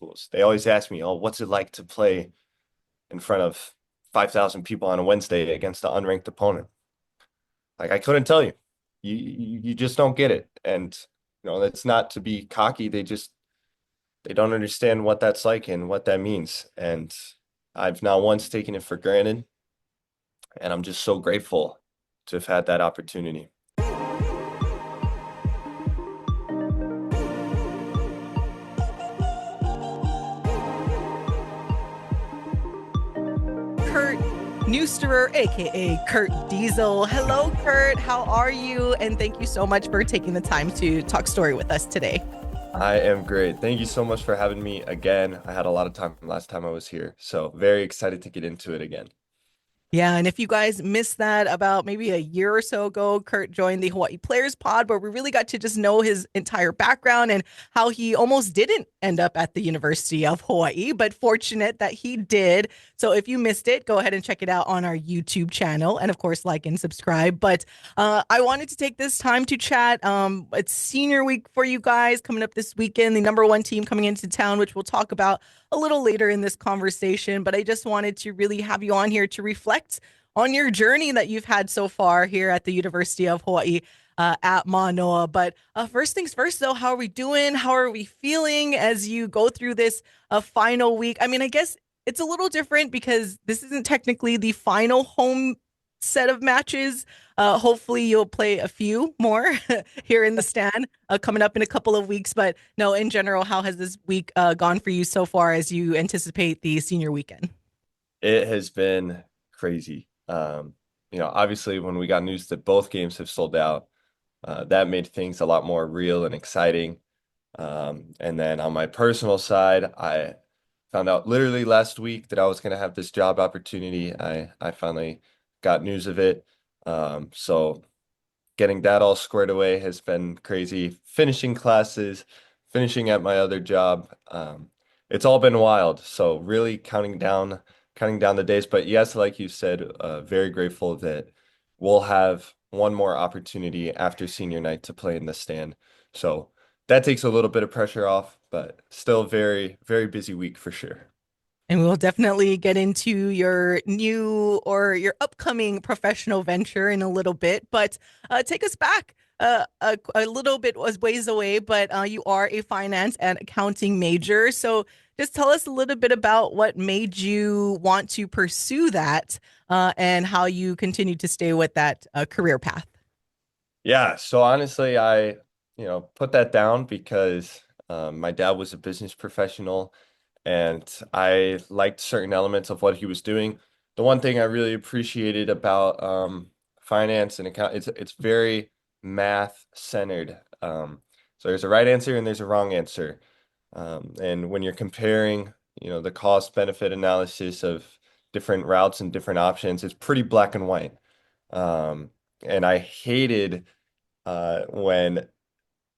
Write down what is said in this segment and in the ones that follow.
schools. They always ask me, "Oh, what's it like to play in front of 5,000 people on a Wednesday against an unranked opponent?" Like I couldn't tell you. You just don't get it. And that's not to be cocky. They don't understand what that's like and what that means. And I've not once taken it for granted. And I'm just so grateful to have had that opportunity. Kurt Nusterer, aka Kurt Diesel. Hello, Kurt. How are you? And thank you so much for taking the time to talk story with us today. I am great. Thank you so much for having me again. I had a lot of time last time I was here, so very excited to get into it again. Yeah, and if you guys missed that about maybe a year or so ago, Kurt joined the Hawaii Players Pod, where we really got to just know his entire background and how he almost didn't end up at the University of Hawaii, but fortunate that he did. So if you missed it, go ahead and check it out on our YouTube channel, and of course, like and subscribe. But I wanted to take this time to chat. It's senior week for you guys coming up this weekend, the number one team coming into town, which we'll talk about a little later in this conversation, but I just wanted to really have you on here to reflect on your journey that you've had so far here at the University of Hawaii at Manoa. But first things first, though, how are we doing? How are we feeling as you go through this final week? I mean, I guess it's a little different because this isn't technically the final home set of matches. Hopefully, you'll play a few more here in the stand coming up in a couple of weeks. But no, in general, how has this week gone for you so far as you anticipate the senior weekend? It has been crazy. Obviously, when we got news that both games have sold out, that made things a lot more real and exciting. And then on my personal side, I found out literally last week that I was going to have this job opportunity. I finally got news of it. So getting that all squared away has been crazy. Finishing classes, finishing at my other job. It's all been wild. So really counting down the days. But yes, like you said, very grateful that we'll have one more opportunity after senior night to play in the stand. So that takes a little bit of pressure off, but still very, very busy week for sure. And we'll definitely get into your new or your upcoming professional venture in a little bit. But take us back a little bit was ways away, but you are a finance and accounting major. So just tell us a little bit about what made you want to pursue that and how you continue to stay with that career path. Yeah, so honestly, I put that down because my dad was a business professional and I liked certain elements of what he was doing. The one thing I really appreciated about finance and account, it's very math centered. So there's a right answer and there's a wrong answer. And when you're comparing, the cost benefit analysis of different routes and different options, it's pretty black and white. And I hated when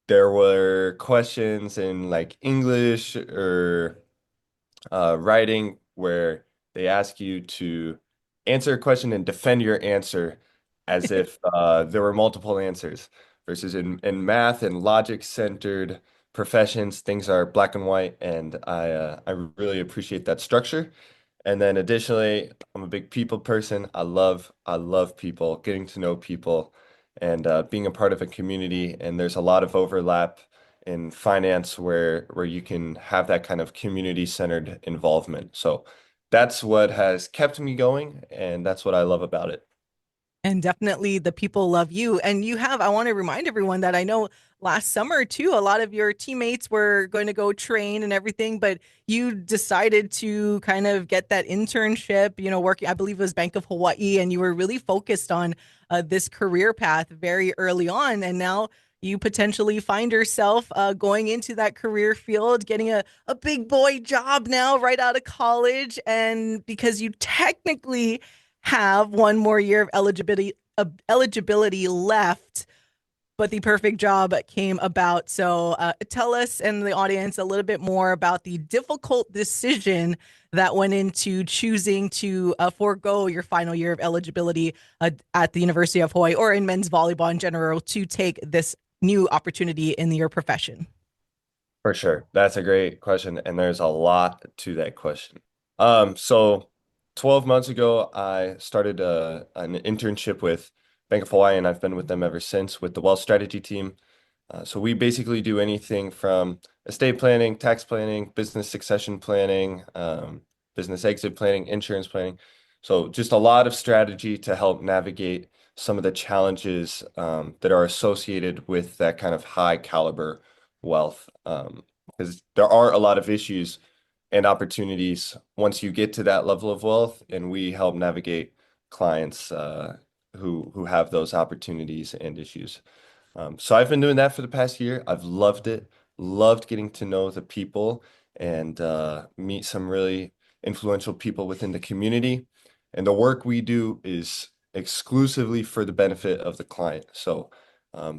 there were questions in like English or writing where they ask you to answer a question and defend your answer as if there were multiple answers versus in math and logic centered professions, things are black and white, and I really appreciate that structure. And then additionally, I'm a big people person. I love people, getting to know people, and being a part of a community. And there's a lot of overlap in finance where you can have that kind of community-centered involvement. So that's what has kept me going, and that's what I love about it. And definitely the people love you. And you have, I want to remind everyone that I know last summer too, a lot of your teammates were going to go train and everything, but you decided to kind of get that internship, working, I believe it was Bank of Hawaii, and you were really focused on this career path very early on. And now you potentially find yourself going into that career field, getting a big boy job now right out of college. And because you technically have one more year of eligibility left, but the perfect job came about. So tell us and the audience a little bit more about the difficult decision that went into choosing to forego your final year of eligibility at the University of Hawaii or in men's volleyball in general to take this new opportunity in your profession. For sure. That's a great question, and there's a lot to that question. So 12 months ago, I started an internship with Bank of Hawaii, and I've been with them ever since with the wealth strategy team. So we basically do anything from estate planning, tax planning, business succession planning, business exit planning, insurance planning. So just a lot of strategy to help navigate some of the challenges that are associated with that kind of high caliber wealth. Because there are a lot of issues and opportunities once you get to that level of wealth, and we help navigate clients who have those opportunities and issues. So I've been doing that for the past year. I've loved it. Loved getting to know the people and meet some really influential people within the community. And the work we do is exclusively for the benefit of the client. So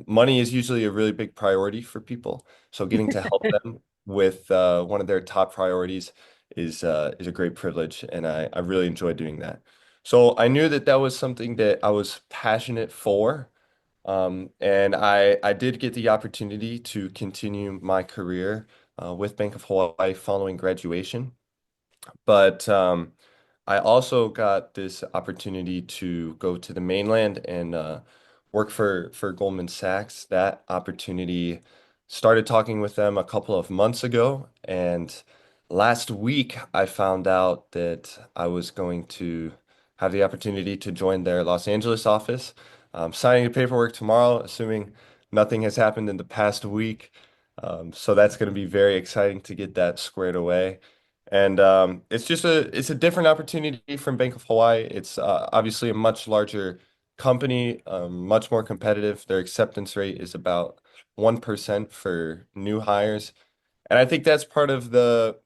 money is usually a really big priority for people. So getting to help them with one of their top priorities is a great privilege, and I really enjoy doing that. So I knew that that was something that I was passionate for. And I did get the opportunity to continue my career with Bank of Hawaii following graduation. But I also got this opportunity to go to the mainland and work for Goldman Sachs. That opportunity started talking with them a couple of months ago, and last week I found out that I was going to have the opportunity to join their Los Angeles office. I'm signing the paperwork tomorrow, assuming nothing has happened in the past week. So that's going to be very exciting to get that squared away. And it's a different opportunity from Bank of Hawaii. It's obviously a much larger company, much more competitive. Their acceptance rate is about 1% for new hires. And I think that's part of the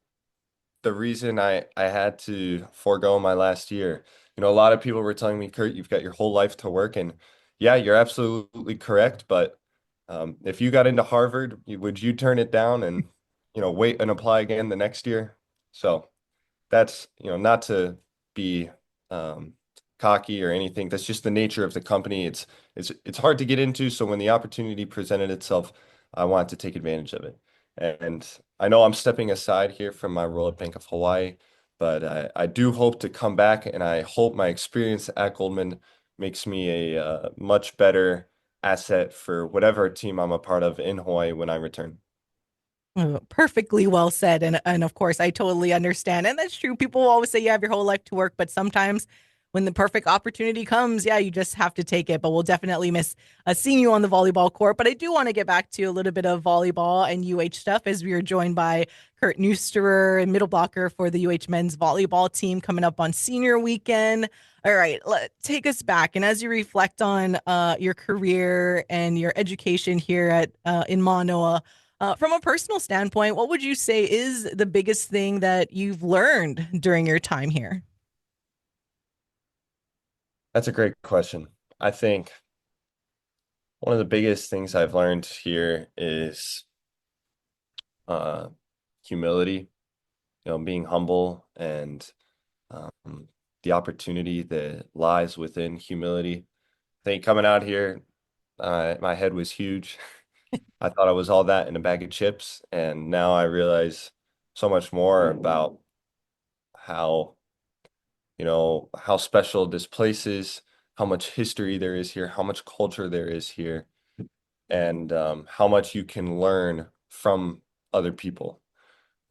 reason I had to forego my last year. You know, a lot of people were telling me, Kurt, you've got your whole life to work. And yeah, you're absolutely correct. But if you got into Harvard, would you turn it down and, wait and apply again the next year? So that's, not to be um, cocky or anything. That's just the nature of the company. It's hard to get into. So when the opportunity presented itself, I wanted to take advantage of it. And I know I'm stepping aside here from my role at Bank of Hawaii, but I do hope to come back, and I hope my experience at Goldman makes me a much better asset for whatever team I'm a part of in Hawaii when I return. Perfectly well said. And of course, I totally understand. And that's true. People always say you have your whole life to work, but sometimes when the perfect opportunity comes, yeah, you just have to take it. But we'll definitely miss seeing you on the volleyball court. But I do want to get back to a little bit of volleyball and UH stuff as we are joined by Kurt Nusterer and middle blocker for the UH men's volleyball team coming up on senior weekend. All right, take us back. And as you reflect on your career and your education here at in Manoa, from a personal standpoint, what would you say is the biggest thing that you've learned during your time here? That's a great question. I think one of the biggest things I've learned here is uh, humility, being humble and um, the opportunity that lies within humility. I think coming out here, my head was huge. I thought I was all that in a bag of chips, and now I realize so much more about how, how special this place is, how much history there is here, how much culture there is here, and how much you can learn from other people.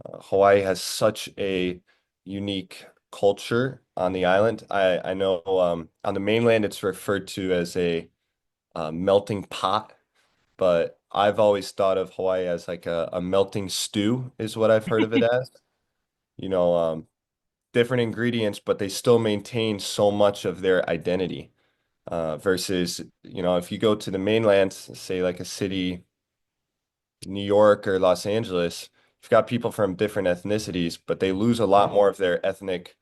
Hawaii has such a unique culture on the island. I know on the mainland it's referred to as a melting pot, but I've always thought of Hawaii as like a melting stew, is what I've heard of it as. You know, different ingredients, but they still maintain so much of their identity. Versus, if you go to the mainland, say like a city, New York or Los Angeles, you've got people from different ethnicities, but they lose a lot more of their ethnic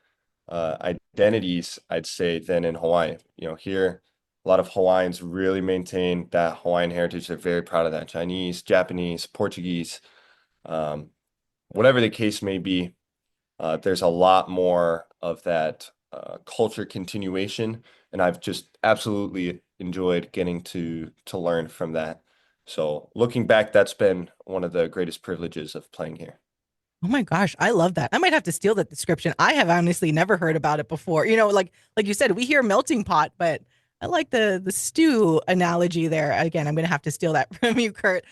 identities, I'd say, than in Hawaii. Here, a lot of Hawaiians really maintain that Hawaiian heritage. They're very proud of that. Chinese, Japanese, Portuguese, um, whatever the case may be, there's a lot more of that culture continuation, and I've just absolutely enjoyed getting to learn from that. So looking back, that's been one of the greatest privileges of playing here. Oh my gosh, I love that. I might have to steal that description. I have honestly never heard about it before. Like you said, we hear melting pot, but I like the stew analogy there. Again, I'm gonna have to steal that from you, Kurt.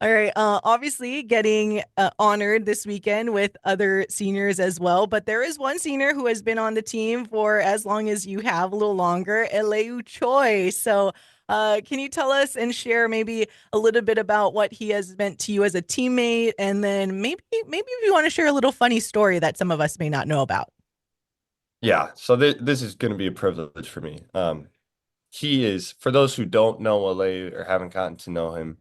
All right. Obviously, getting honored this weekend with other seniors as well. But there is one senior who has been on the team for as long as you have, a little longer, Eleu Choi. So, can you tell us and share maybe a little bit about what he has meant to you as a teammate, and then maybe if you want to share a little funny story that some of us may not know about. Yeah, so this is going to be a privilege for me. He is, for those who don't know Wale or haven't gotten to know him,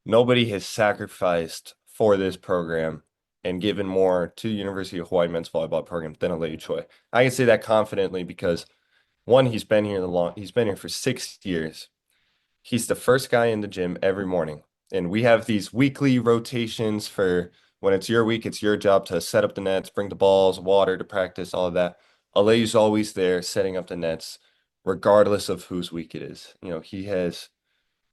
nobody has sacrificed for this program and given more to the University of Hawaii men's volleyball program than Aleu Choi. I can say that confidently because one, he's been here for 6 years. He's the first guy in the gym every morning. And we have these weekly rotations for when it's your week, it's your job to set up the nets, bring the balls, water to practice, all of that. Aleu's always there setting up the nets, regardless of whose week it is. He has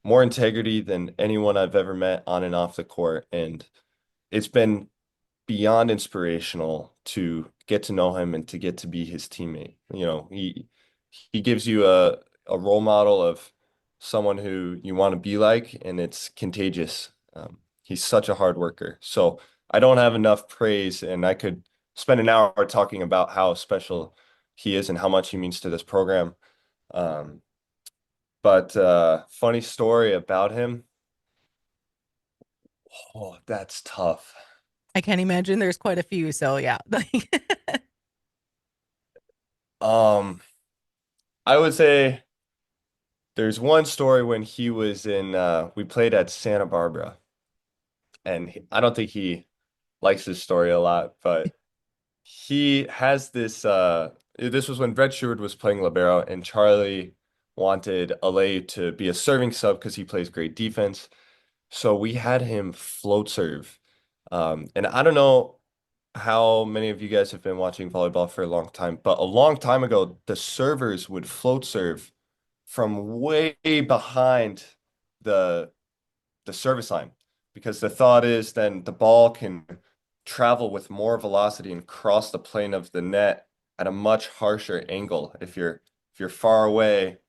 more integrity than anyone I've ever met on and off the court. And it's been beyond inspirational to get to know him and to get to be his teammate. He gives you a role model of someone who you want to be like, and it's contagious. He's such a hard worker. So I don't have enough praise, and I could spend an hour talking about how special he is and how much he means to this program. Um, but funny story about him. Oh, that's tough. I can't imagine there's quite a few. So yeah. Um, I would say there's one story when he was we played at Santa Barbara, and I don't think he likes this story a lot, but he has this was when Redshirt was playing libero, and Charlie wanted Alei to be a serving sub because he plays great defense. So we had him float serve. And I don't know how many of you guys have been watching volleyball for a long time, but a long time ago, the servers would float serve from way behind the the service line because the thought is then the ball can travel with more velocity and cross the plane of the net at a much harsher angle. If you're far away,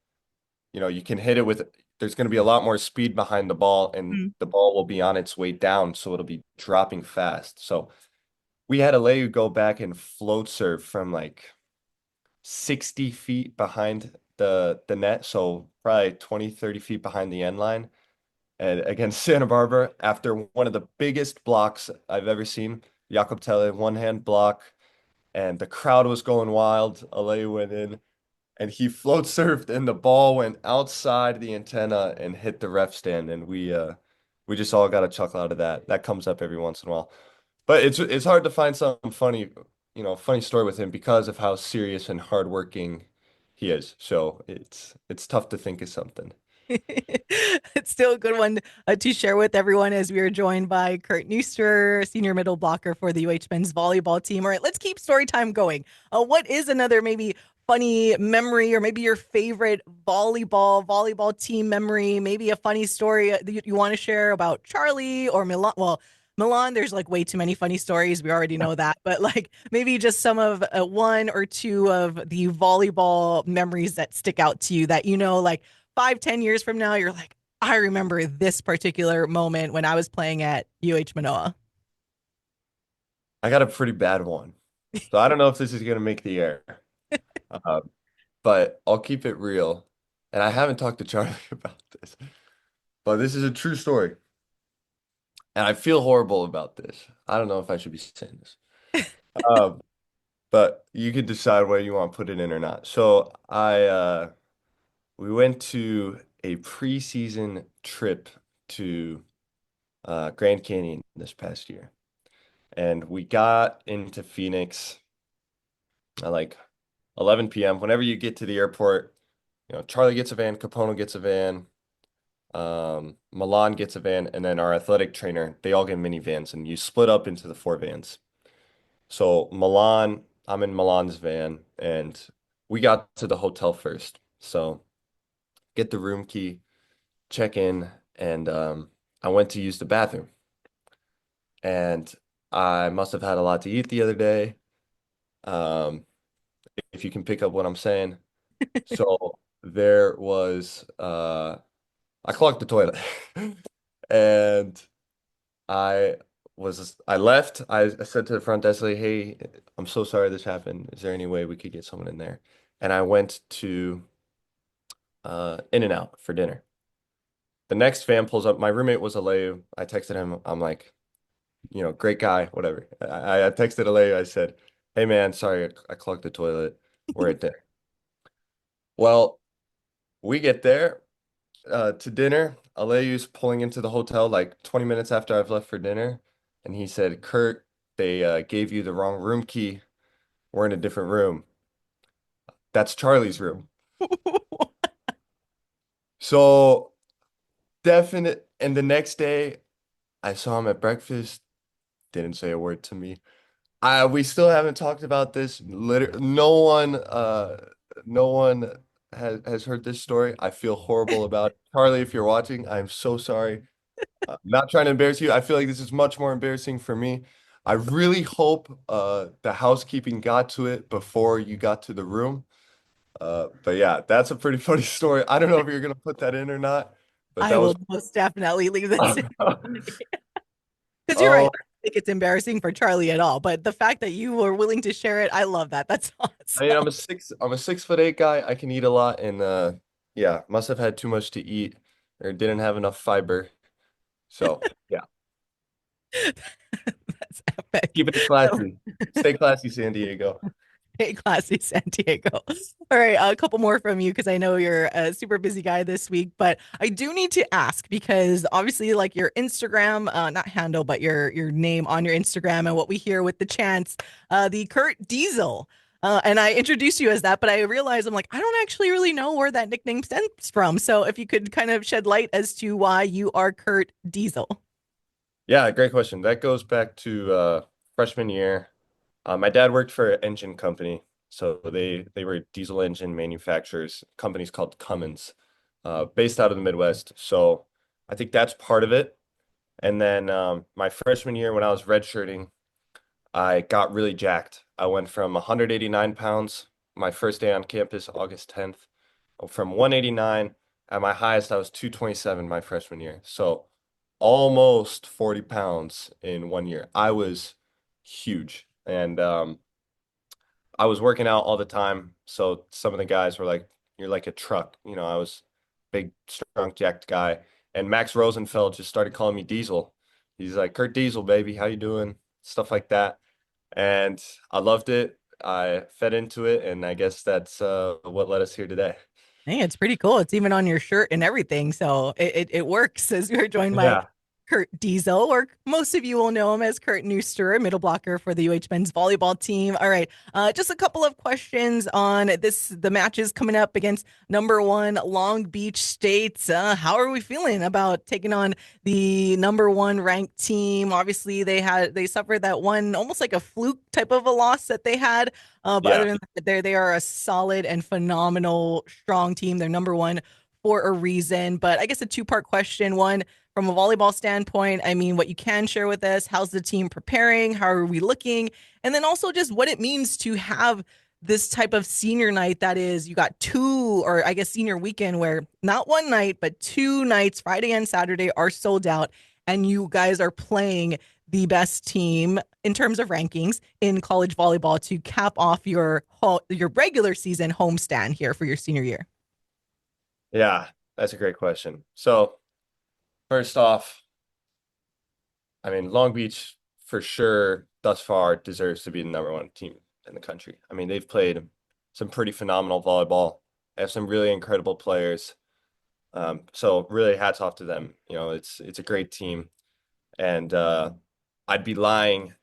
you can hit it with there's going to be a lot more speed behind the ball and Mm. the ball will be on its way down, so it'll be dropping fast. So we had to let you go back and float serve from like 60 feet behind the net, so probably 20, 30 feet behind the end line. And against Santa Barbara, after one of the biggest blocks I've ever seen, Jakob Telle, one hand block, and the crowd was going wild. Alei went in and he float served, and the ball went outside the antenna and hit the ref stand. And we just all got a chuckle out of that. That comes up every once in a while. But it's hard to find something funny, funny story with him because of how serious and hardworking he is. So it's tough to think of something. It's still a good one to share with everyone as we are joined by Kurt Nusterer, senior middle blocker for the UH men's volleyball team. All right, let's keep story time going. What is another maybe funny memory or maybe your favorite volleyball team memory? Maybe a funny story that you want to share about Charlie or Milan? Well, Milan, there's like way too many funny stories. We already know that, but like maybe just some of one or two of the volleyball memories that stick out to you that like 5, 10 years from now, you're like, I remember this particular moment when I was playing at UH Manoa. I got a pretty bad one. So I don't know if this is gonna make the air, uh, but I'll keep it real. And I haven't talked to Charlie about this, but this is a true story. And I feel horrible about this. I don't know if I should be saying this. Um, but you can decide whether you want to put it in or not. So we went to a preseason trip to Grand Canyon this past year. And we got into Phoenix at like 11 p.m. Whenever you get to the airport, Charlie gets a van, Capono gets a van, Milan gets a van, and then our athletic trainer, they all get minivans, and you split up into the four vans. So I'm in Milan's van, and we got to the hotel first. So get the room key. check in, and I went to use the bathroom, and I must have had a lot to eat the other day. Um, if you can pick up what I'm saying. So there was I clogged the toilet. And I left. I said to the front desk, like, hey, I'm so sorry this happened. Is there any way we could get someone in there? And I went to In-N-Out for dinner. The next van pulls up. My roommate was Aleu. I texted him. I'm like, great guy, whatever. I texted Aleu. I said, hey man, sorry, I clogged the toilet. We're at dinner. Well, we get there to dinner. Aleu's pulling into the hotel like 20 minutes after I've left for dinner. And he said, Kurt, they gave you the wrong room key. We're in a different room. That's Charlie's room. So definite. And the next day, I saw him at breakfast. Didn't say a word to me. We still haven't talked about this. No one has heard this story. I feel horrible about it. Charlie, if you're watching, I'm so sorry. Not trying to embarrass you. I feel like this is much more embarrassing for me. I really hope the housekeeping got to it before you got to the room. But yeah, that's a pretty funny story. I don't know if you're gonna put that in or not, but I that was will most definitely leave this in. Because you're right. oh, I don't think it's embarrassing for Charlie at all. But the fact that you were willing to share it, I love that. That's I mean, awesome. I'm a 6'8" guy. I can eat a lot, and yeah, must have had too much to eat or didn't have enough fiber. So yeah, That's epic. keep it classy. Stay classy, San Diego. Hey, classy San Diego. All right, a couple more from you because I know you're a super busy guy this week, but I do need to ask because obviously, like your Instagram, not handle, but your name on your Instagram and what we hear with the chants, the Kurt Diesel. And I introduced you as that, but I realized I'm like, I don't actually really know where that nickname stems from. So if you could kind of shed light as to why you are Kurt Diesel. Yeah, great question. That goes back to freshman year. My dad worked for an engine company, so they were diesel engine manufacturers, companies called Cummins, based out of the Midwest. So I think that's part of it. And then my freshman year, when I was redshirting, I got really jacked. I went from 189 pounds my first day on campus, August 10th, from 189. At my highest, I was 227 my freshman year. So almost 40 pounds in 1 year. I was huge. And I was working out all the time. So some of the guys were like, you're like a truck. I was big, strong, jacked guy. And Max Rosenfeld just started calling me Diesel. He's like, Kurt Diesel, baby, how you doing? Stuff like that. And I loved it. I fed into it, and I guess that's what led us here today. Hey, it's pretty cool. It's even on your shirt and everything. So it works as you're joined by Yeah. Kurt Diesel, or most of you will know him as Kurt Nusterer, middle blocker for the UH men's volleyball team. All right. Just a couple of questions on the matches coming up against number one Long Beach State. How are we feeling about taking on the number one ranked team? Obviously, they suffered that one almost like a fluke type of a loss that they had. But other Yeah. than that, they are a solid and phenomenal, strong team. They're number one for a reason. But I guess a two-part question. One, from a volleyball standpoint, I mean, what you can share with us, how's the team preparing? How are we looking? And then also just what it means to have this type of senior night that is, you got two, or I guess senior weekend, where not one night, but two nights, Friday and Saturday, are sold out. And you guys are playing the best team in terms of rankings in college volleyball to cap off your regular season homestand here for your senior year. Yeah, that's a great question. So first off, I mean, Long Beach for sure thus far deserves to be the number one team in the country. I mean, they've played some pretty phenomenal volleyball. They have some really incredible players. So really hats off to them. It's a great team. And I'd be lying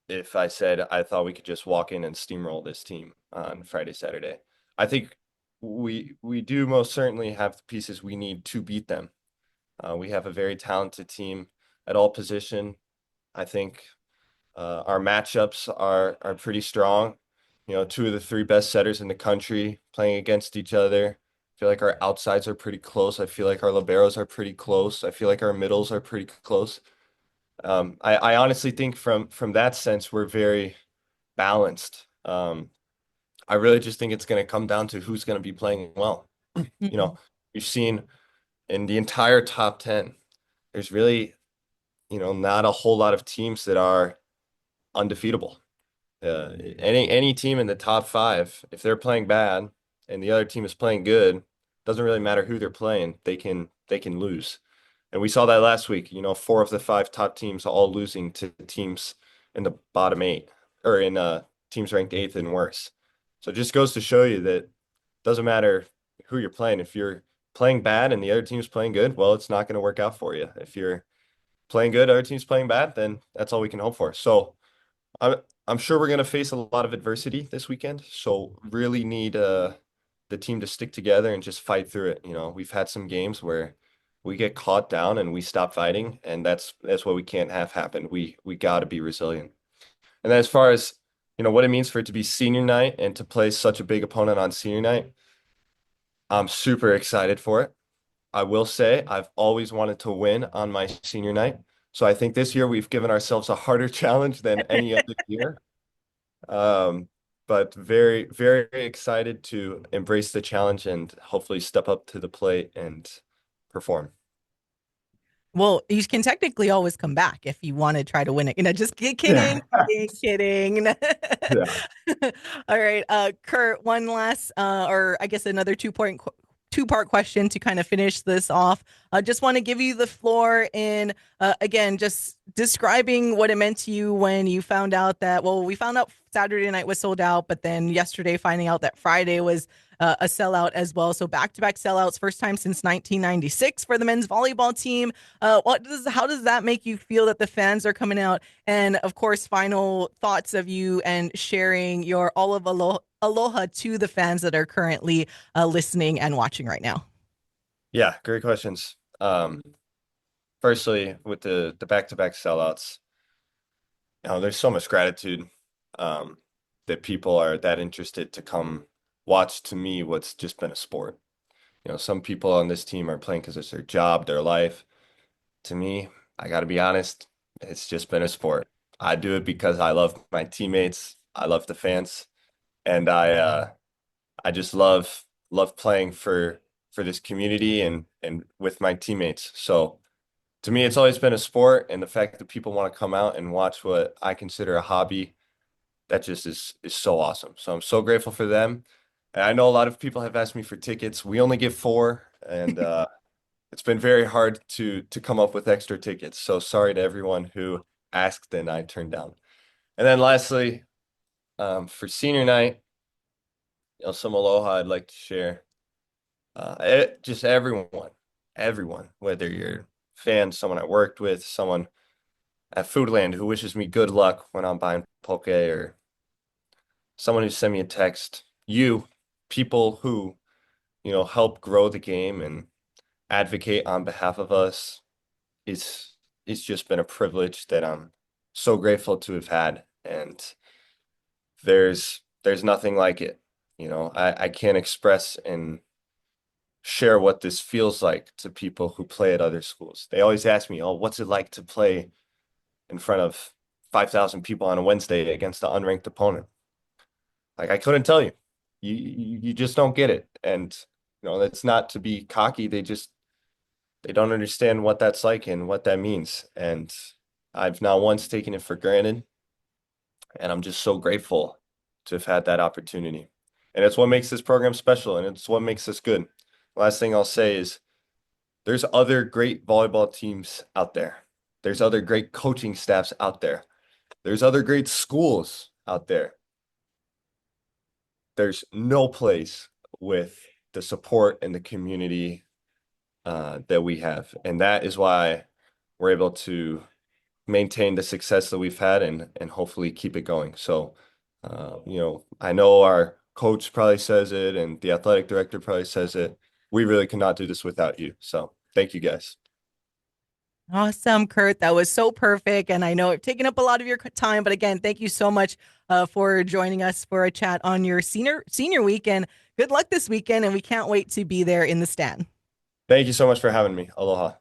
if I said I thought we could just walk in and steamroll this team on Friday, Saturday. I think we do most certainly have the pieces we need to beat them. We have a very talented team at all position. I think our matchups are pretty strong. Two of the three best setters in the country playing against each other. feel like our outsides are pretty close. I feel like our liberos are pretty close. I feel like our middles are pretty close. I honestly think from that sense we're very balanced. I really just think it's going to come down to who's going to be playing well. You know, Mhm. we've seen in the entire top 10, there's really, not a whole lot of teams that are undefeatable. Any team in the top five, if they're playing bad and the other team is playing good, doesn't really matter who they're playing, they can lose. And we saw that last week, four of the five top teams all losing to teams in the bottom eight or in teams ranked eighth and worse. So it just goes to show you that it doesn't matter who you're playing. If you're playing bad and the other team's playing good, well, it's not going to work out for you. If you're playing good, other team's playing bad, then that's all we can hope for. So I'm I'm sure we're going to face a lot of adversity this weekend. So really need the team to stick together and just fight through it. We've had some games where we get caught down and we stop fighting, and that's what we can't have happen. We got to be resilient. And then as far as what it means for it to be senior night and to play such a big opponent on senior night, I'm super excited for it. I will say I've always wanted to win on my senior night. So I think this year we've given ourselves a harder challenge than any other year. Um, but very, very excited to embrace the challenge and hopefully step up to the plate and perform. Well, you can technically always come back if you want to try to win it. Just Yeah. kidding, kidding, kidding. Yeah. All right, Kurt, one last, or I guess another two-part question to kind of finish this off. I just want to give you the floor in, again, just describing what it meant to you when you found out that, well, we found out Saturday night was sold out, but then yesterday finding out that Friday was a sellout as well. So back-to-back sellouts, first time since 1996 for the men's volleyball team. How does that make you feel that the fans are coming out? And of course, final thoughts of you and sharing your all of aloha to the fans that are currently listening and watching right now. Yeah, great questions. Firstly, with the back-to-back sellouts, there's so much gratitude um, that people are that interested to come watch to me what's just been a sport. Some people on this team are playing because it's their job, their life. To me, I got to be honest, it's just been a sport. I do it because I love my teammates, I love the fans, and I just love playing for this community and with my teammates. So to me, it's always been a sport, and the fact that people want to come out and watch what I consider a hobby, that just is so awesome. So I'm so grateful for them. And I know a lot of people have asked me for tickets. We only give four, and it's been very hard to come up with extra tickets. So sorry to everyone who asked and I turned down. And then lastly, for senior night, some aloha I'd like to share. Just everyone, whether you're a fan, someone I worked with, someone at Foodland who wishes me good luck when I'm buying poke, or someone who sent me a text. People who, help grow the game and advocate on behalf of us. It's it's just been a privilege that I'm so grateful to have had. And there's nothing like it. I can't express and share what this feels like to people who play at other schools. They always ask me, "Oh, what's it like to play in front of 5,000 people on a Wednesday against an unranked opponent?" Like I couldn't tell you. You just don't get it. And that's not to be cocky. They don't understand what that's like and what that means. And I've not once taken it for granted. And I'm just so grateful to have had that opportunity. And it's what makes this program special and it's what makes us good. Last thing I'll say is there's other great volleyball teams out there. There's other great coaching staffs out there. There's other great schools out there. There's no place with the support and the community that we have. And that is why we're able to maintain the success that we've had and hopefully keep it going. So, I know our coach probably says it and the athletic director probably says it. We really cannot do this without you. So thank you guys. Awesome, Kurt. That was so perfect. And I know I've taken up a lot of your time, but again, thank you so much for joining us for a chat on your senior week. And Good luck this weekend, and we can't wait to be there in the stand. Thank you so much for having me. Aloha.